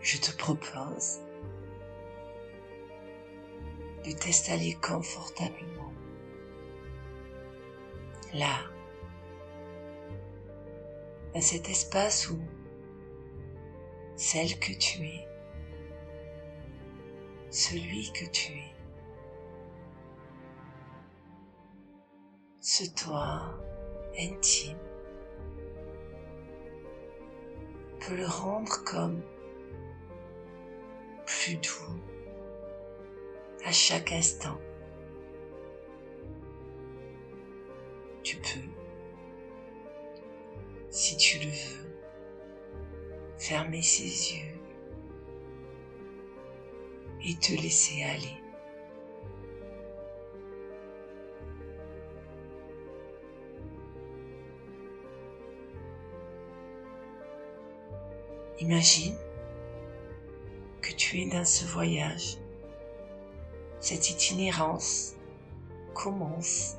je te propose de t'installer confortablement là, dans cet espace où celle que tu es, celui que tu es, ce toi intime, peut le rendre comme plus doux à chaque instant. Tu peux, si tu le veux, fermer ses yeux et te laisser aller. Imagine que tu es dans ce voyage. Cette itinérance commence.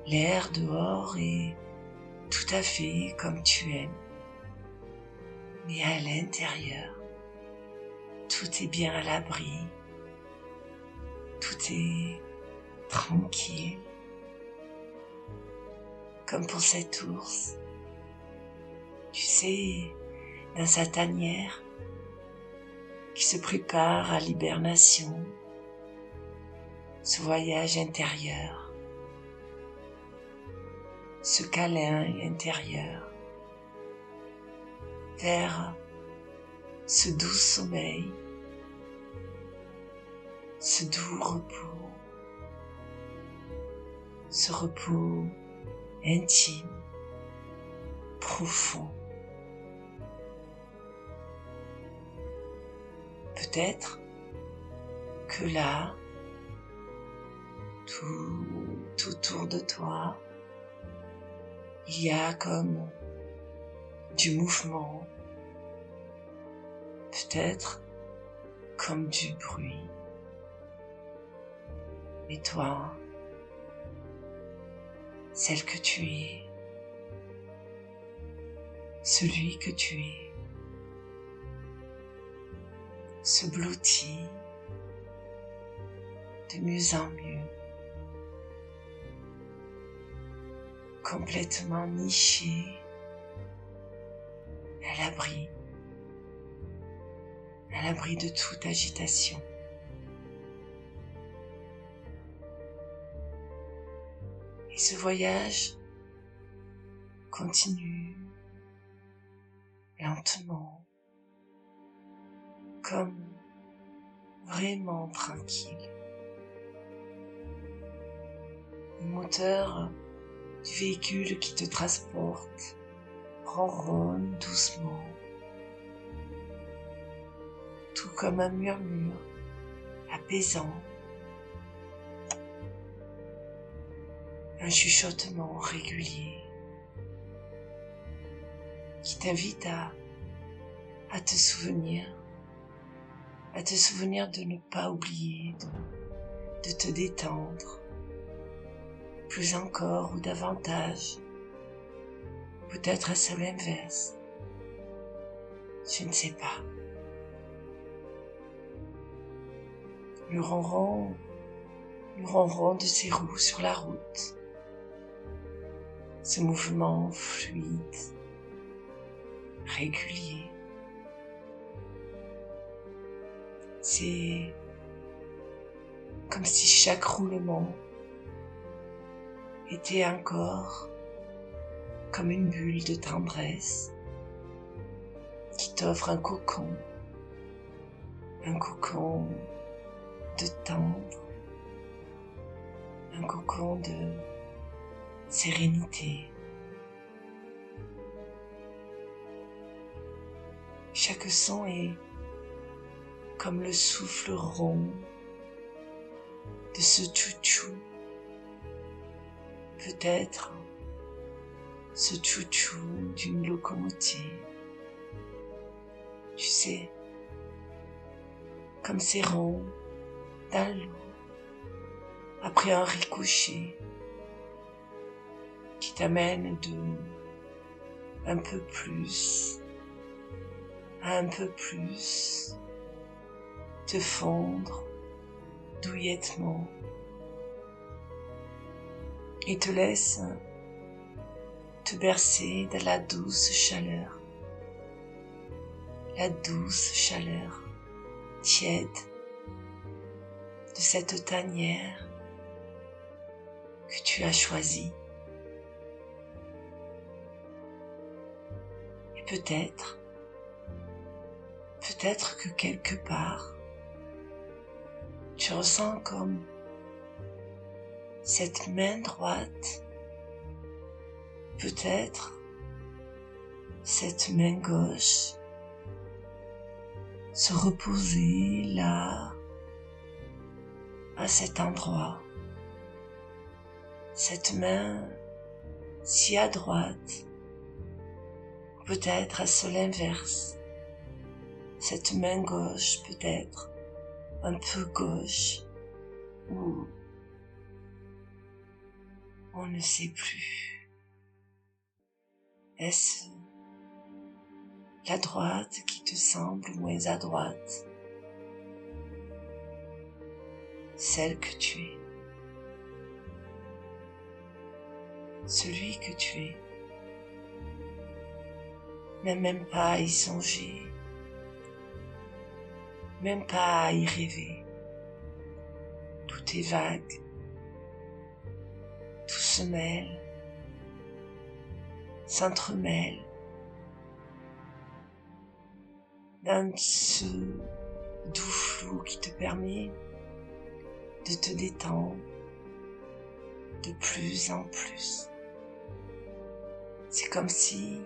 L'air dehors est tout à fait comme tu aimes. Mais à l'intérieur, tout est bien à l'abri. Tout est tranquille. Comme pour cet ours. Tu sais, dans sa tanière, qui se prépare à l'hibernation, ce voyage intérieur, ce câlin intérieur, vers ce doux sommeil, ce doux repos, ce repos intime, profond. Peut-être que là, tout autour de toi, il y a comme du mouvement, peut-être comme du bruit. Mais toi, celle que tu es, celui que tu es, se blottit de mieux en mieux, complètement niché, à l'abri de toute agitation. Et ce voyage continue lentement, comme vraiment tranquille. Le moteur du véhicule qui te transporte ronronne doucement, tout comme un murmure apaisant, un chuchotement régulier qui t'invite à te souvenir de ne pas oublier, de te détendre, plus encore ou davantage, peut-être est-ce l'inverse, je ne sais pas. Le ronron de ces roues sur la route, ce mouvement fluide, régulier, c'est comme si chaque roulement était encore comme une bulle de tendresse qui t'offre un cocon de tendre, un cocon de sérénité. Chaque son est comme le souffle rond de ce tchou-tchou, peut-être ce tchou-tchou d'une locomotive. Tu sais, comme ces ronds dans l'eau, après un ricochet qui t'amène un peu plus à un peu plus te fondre douillettement et te laisse te bercer de la douce chaleur tiède de cette tanière que tu as choisie. Et peut-être que quelque part, tu ressens comme cette main droite, peut-être cette main gauche, se reposer là, à cet endroit. Cette main si à droite, peut-être à l'inverse. Cette main gauche peut-être un peu gauche, ou on ne sait plus. Est-ce la droite qui te semble moins à droite? Celle que tu es. Celui que tu es. Même pas à y songer. Même pas à y rêver. Tout est vague. Tout se mêle. S'entremêle. Dans ce doux flou qui te permet de te détendre de plus en plus. C'est comme si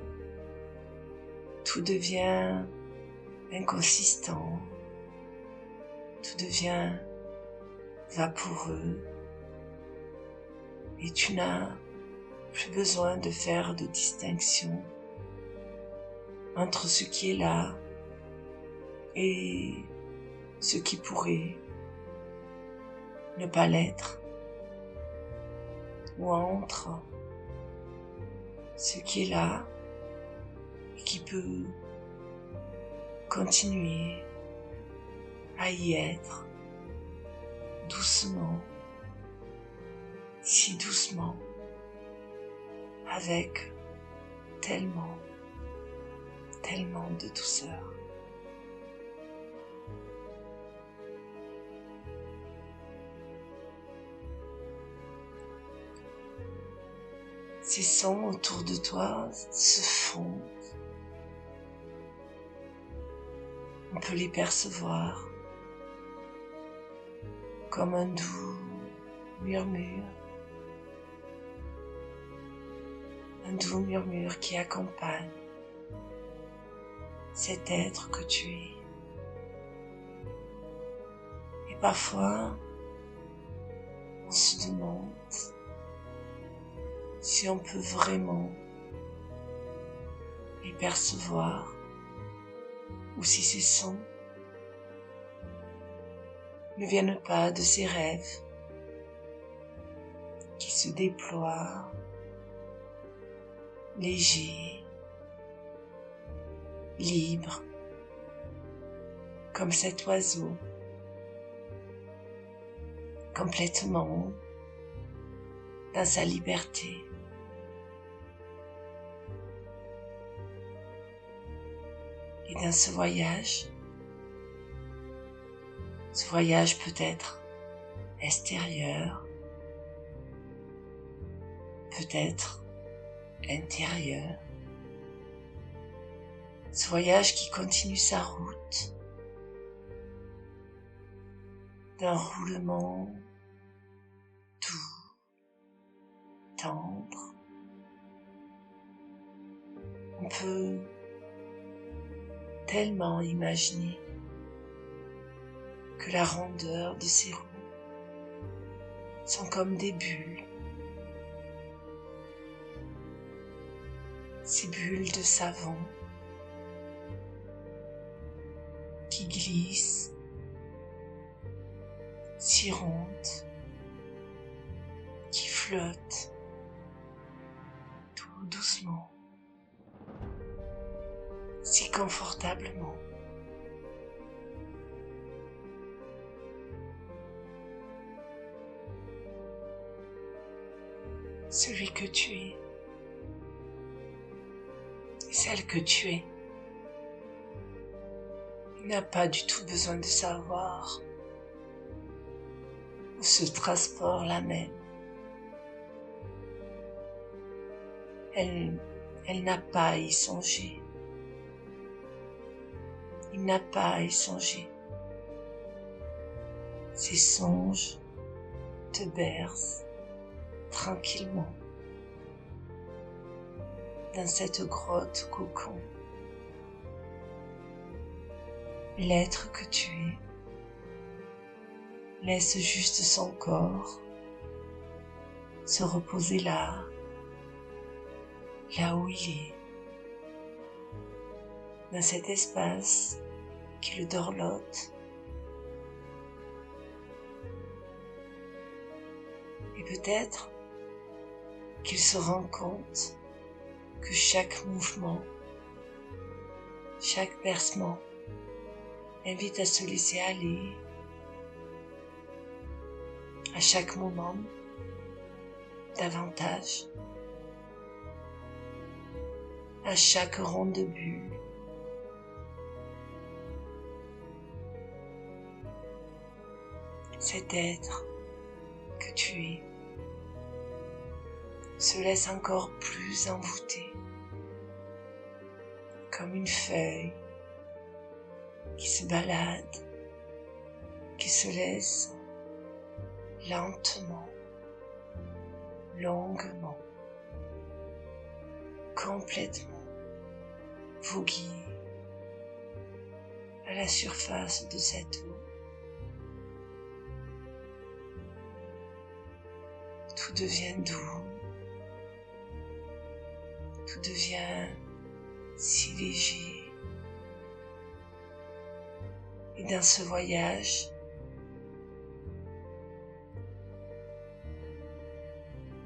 tout devient inconsistant, tout devient vaporeux et tu n'as plus besoin de faire de distinction entre ce qui est là et ce qui pourrait ne pas l'être, ou entre ce qui est là et qui peut continuer à y être doucement, si doucement, avec tellement de douceur. Ces sons autour de toi se fondent. On peut les percevoir comme un doux murmure. Un doux murmure qui accompagne cet être que tu es. Et parfois, on se demande si on peut vraiment les percevoir ou si ces sons ne viennent pas de ces rêves qui se déploient légers, libres, comme cet oiseau, complètement dans sa liberté. Et dans ce voyage peut-être extérieur, peut-être intérieur, ce voyage qui continue sa route d'un roulement doux, tendre. On peut tellement imaginer que la rondeur de ces roues sont comme des bulles, ces bulles de savon qui glissent, sirotent, qui flottent tout doucement si confortablement. Celui que tu es et celle que tu es. Il n'a pas du tout besoin de savoir où ce transport l'amène. Elle n'a pas à y songer. Il n'a pas à y songer. Ces songes te bercent tranquillement dans cette grotte cocon. L'être que tu es laisse juste son corps se reposer là où il est, dans cet espace qui le dorlote. Et peut-être qu'il se rend compte que chaque mouvement, chaque bercement invite à se laisser aller. À chaque moment, davantage. À chaque ronde de bulle. Cet être que tu es se laisse encore plus envoûter, comme une feuille qui se balade, qui se laisse lentement, longuement, complètement voguer à la surface de cette eau. Tout devient doux, tout devient si léger. Et dans ce voyage,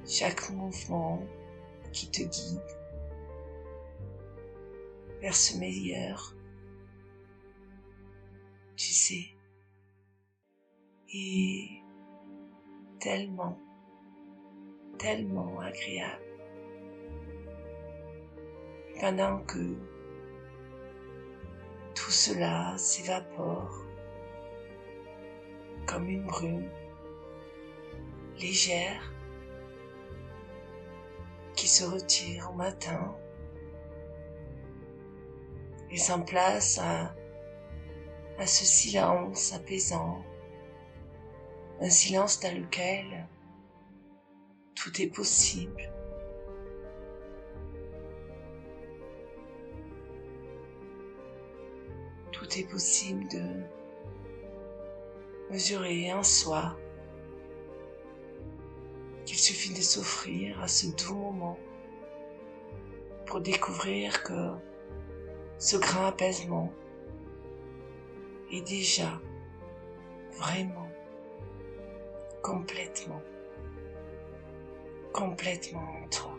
chaque mouvement qui te guide vers ce meilleur, tu sais, est tellement agréable. Pendant que tout cela s'évapore comme une brume légère qui se retire au matin et s'en place à ce silence apaisant, un silence dans lequel tout est possible. Tout est possible de mesurer en soi qu'il suffit de s'offrir à ce doux moment pour découvrir que ce grand apaisement est déjà vraiment complètement en toi.